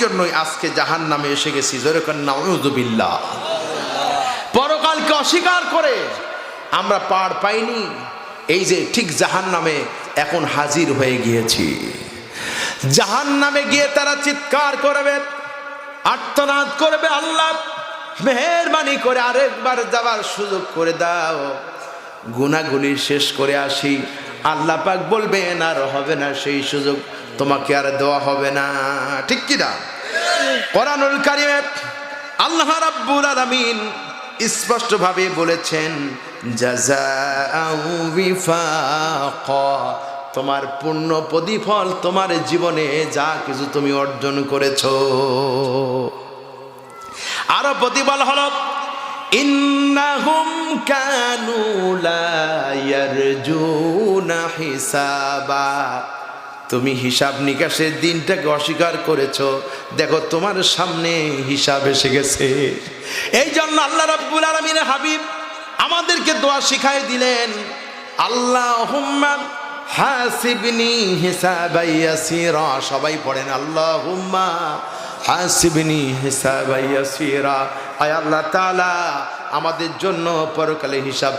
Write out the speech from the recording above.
জন্যই আজকে জাহান্নামে এসে গেছি। জোরে কর নাউযুবিল্লাহ। পরকালকে অস্বীকার করে আমরা পার পাইনি, এই যে ঠিক জাহান্নামে এখন হাজির হয়ে গিয়েছি। জাহান্নামে গিয়ে তারা চিৎকার করবে, আর্তনাদ করবে, আল্লাহ মেহেরবানি করে আরেকবার যাবার সুযোগ করে দাও, গুনাহগুলি শেষ করে আসি। আল্লাহ পাক বলবেন আর হবে না সেই সুযোগ, তোমাকে আর দেওয়া হবে না। ঠিক কি না? কোরআনুল কারীমে আল্লাহ রাব্বুল আলামিন স্পষ্ট ভাবে বলেছেন, জাযাউ বিফাকা, তোমার পূর্ণ প্রতিফল তোমার জীবনে যা কিছু তুমি অর্জন করেছো। আরো প্রতিফল হলো ইন্নাহুম কানু লা ইয়ারজুনা হিসাবা, তুমি হিসাব নিকাশের দিনটাকে অস্বীকার করেছো, দেখো তোমার সামনে হিসাব এসে গেছে। এই জন্য আল্লাহ রাব্বুল আলামিনের হাবিব আমাদেরকে দোয়া শিখাই দিলেন, আল্লাহুম্মা হাসিবনি হিসাবান ইয়াসিরা। সবাই পড়েন আল্লাহুম্মা হাসিবনি হিসাবান ইয়াসিরা। আয় আল্লাহ তাআলা আমাদের জন্য পরকালে হিসাব